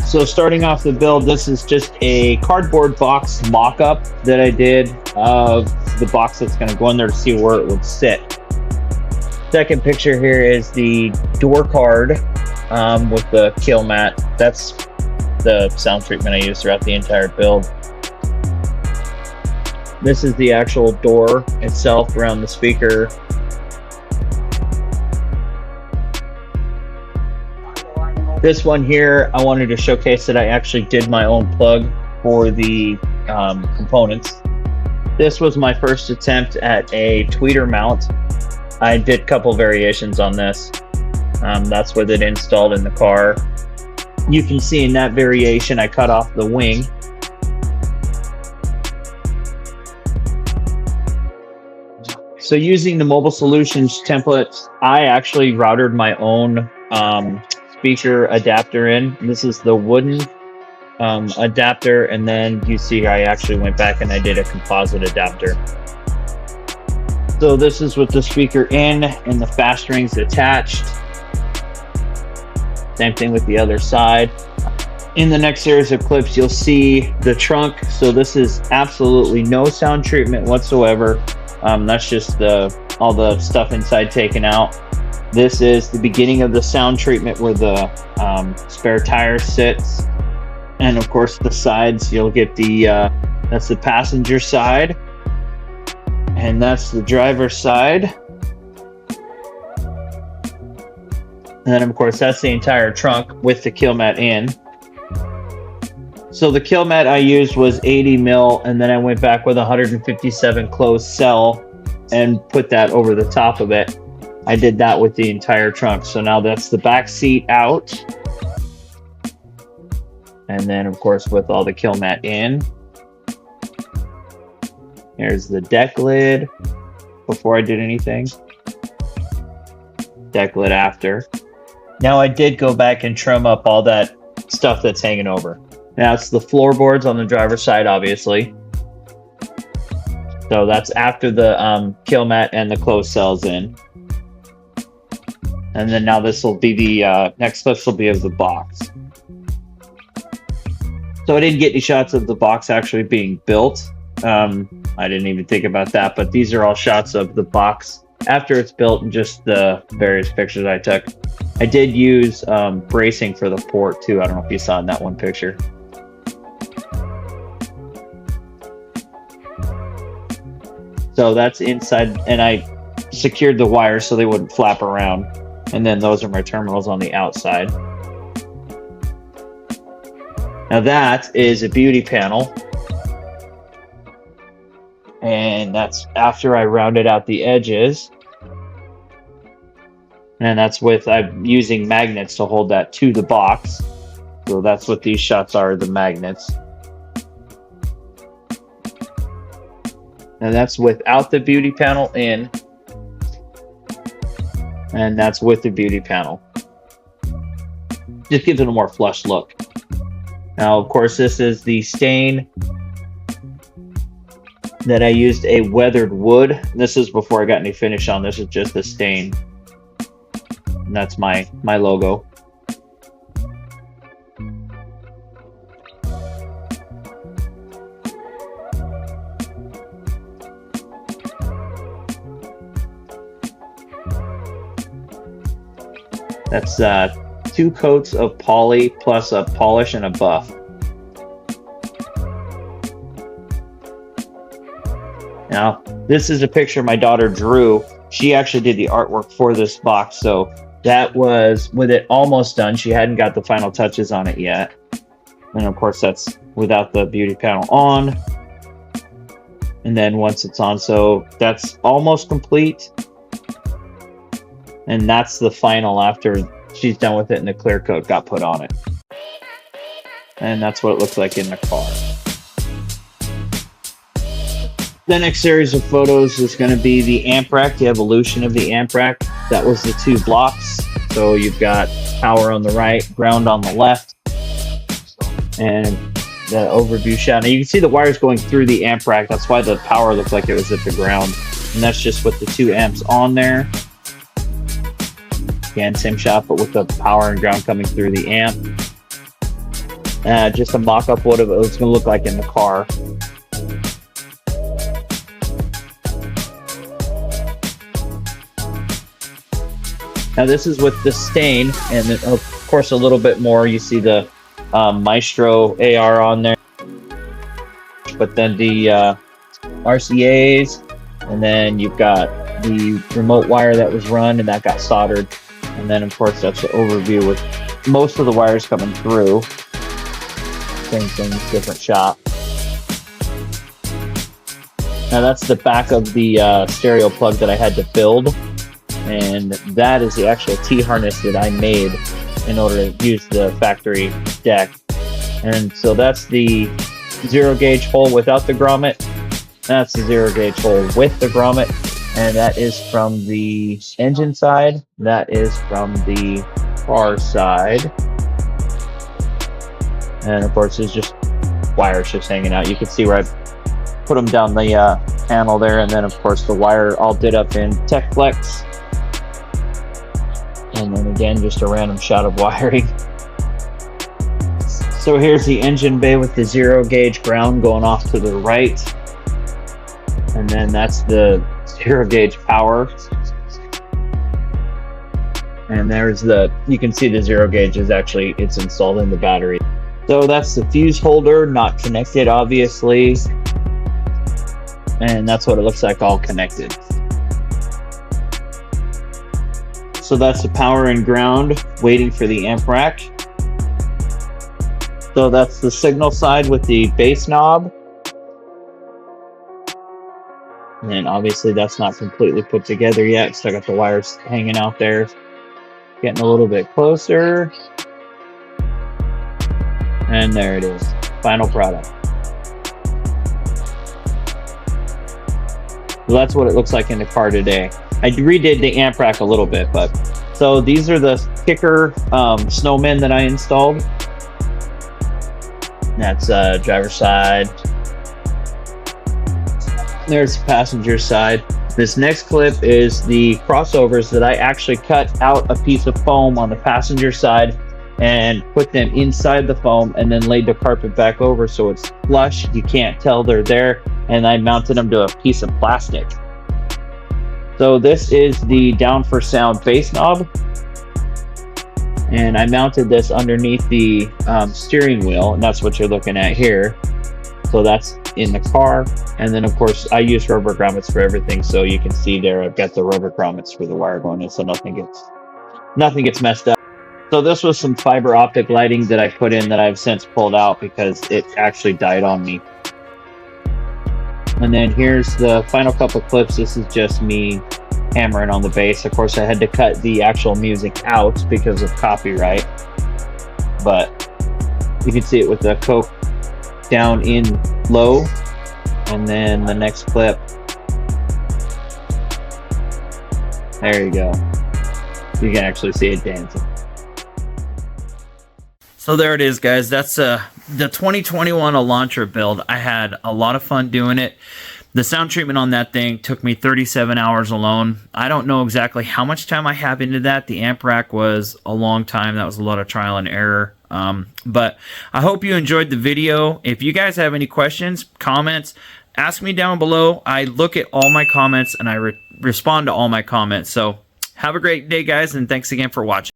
So starting off the build, this is just a cardboard box mock-up that I did of the box that's going to go in there to see where it would sit. Second picture here is the door card with the kill mat. That's the sound treatment I used throughout the entire build. This is the actual door itself around the speaker. This one here, I wanted to showcase that I actually did my own plug for the components. This was my first attempt at a tweeter mount. I did a couple variations on this. That's with it installed in the car. You can see in that variation, I cut off the wing. So using the Mobile Solutions template, I actually routed my own speaker adapter in. This is the wooden adapter, and then you see I actually went back and I did a composite adapter. So this is with the speaker in and the fast rings attached. Same thing with the other side. In the next series of clips, you'll see the trunk. So this is absolutely no sound treatment whatsoever. That's just all the stuff inside taken out. This is the beginning of the sound treatment where the spare tire sits. And of course the sides, you'll get that's the passenger side. And that's the driver's side. And then of course that's the entire trunk with the kill mat in. So the kill mat I used was 80 mil, and then I went back with 157 closed cell and put that over the top of it. I did that with the entire trunk. So now that's the back seat out. And then of course with all the kill mat in. Here's the deck lid before I did anything. Deck lid after. Now I did go back and trim up all that stuff that's hanging over. Now it's the floorboards on the driver's side, obviously. So that's after the kill mat and the closed cells in. And then now this will be the next clips will be of the box. So I didn't get any shots of the box actually being built. I didn't even think about that, but these are all shots of the box after it's built and just the various pictures I took. I did use bracing for the port too. I don't know if you saw in that one picture. So that's inside, and I secured the wires so they wouldn't flap around. And then those are my terminals on the outside. Now that is a beauty panel. And that's after I rounded out the edges. And that's with, I'm using magnets to hold that to the box. So that's what these shots are, the magnets. And that's without the beauty panel in. And that's with the beauty panel. Just gives it a more flush look. Now, of course, this is the stain that I used a weathered wood. This is before I got any finish on. This is just the stain. And that's my logo. That's 2 coats of poly plus a polish and a buff. Now, this is a picture my daughter drew. She actually did the artwork for this box, so that was with it almost done. She hadn't got the final touches on it yet. And of course, that's without the beauty panel on. And then once it's on, so that's almost complete. And that's the final after she's done with it and the clear coat got put on it. And that's what it looks like in the car. The next series of photos is going to be the amp rack, the evolution of the amp rack. That was the 2 blocks. So you've got power on the right, ground on the left. And the overview shot. Now you can see the wires going through the amp rack. That's why the power looked like it was at the ground. And that's just with the 2 amps on there. Again, same shot, but with the power and ground coming through the amp. just a mock-up what it was going to look like in the car. Now this is with the stain, and of course a little bit more. You see the Maestro AR on there, but then the RCAs, and then you've got the remote wire that was run and that got soldered, and then of course that's the overview with most of the wires coming through. Same thing, different shop. Now that's the back of the stereo plug that I had to build, and that is the actual T-harness that I made in order to use the factory deck. And so that's the zero gauge hole without the grommet. That's the zero gauge hole with the grommet, and that is from the engine side. That is from the car side. And of course there's just wires just hanging out. You can see where I put them down the panel there, and then of course the wire all did up in Tech Flex. And then again, just a random shot of wiring. So here's the engine bay with the zero gauge ground going off to the right. And then that's the zero gauge power. And there's you can see the zero gauge is actually, it's installed in the battery. So that's the fuse holder, not connected obviously. And that's what it looks like all connected. So that's the power and ground waiting for the amp rack. So that's the signal side with the bass knob. And then obviously that's not completely put together yet. Still got the wires hanging out there. Getting a little bit closer. And there it is. Final product. So that's what it looks like in the car today. I redid the amp rack a little bit, but so these are the kicker snowmen that I installed. That's driver's side. There's the passenger side. This next clip is the crossovers that I actually cut out a piece of foam on the passenger side and put them inside the foam, and then laid the carpet back over so it's flush. You can't tell they're there, and I mounted them to a piece of plastic. So this is the down for sound bass knob, and I mounted this underneath the steering wheel, and that's what you're looking at here. So that's in the car, and then of course I use rubber grommets for everything, so you can see there I've got the rubber grommets for the wire going in, so nothing gets messed up. So this was some fiber optic lighting that I put in that I've since pulled out because it actually died on me. And then here's the final couple clips. This is just me hammering on the bass. Of course I had to cut the actual music out because of copyright, but you can see it with the Coke down in low. And then the next clip, there you go, you can actually see it dancing. So there it is, guys. That's the 2021 Elantra build. I had a lot of fun doing it. The sound treatment on that thing took me 37 hours alone. I don't know exactly how much time I have into that. The amp rack was a long time. That was a lot of trial and error. But I hope you enjoyed the video. If you guys have any questions, comments, ask me down below. I look at all my comments and I respond to all my comments. So have a great day, guys, and thanks again for watching.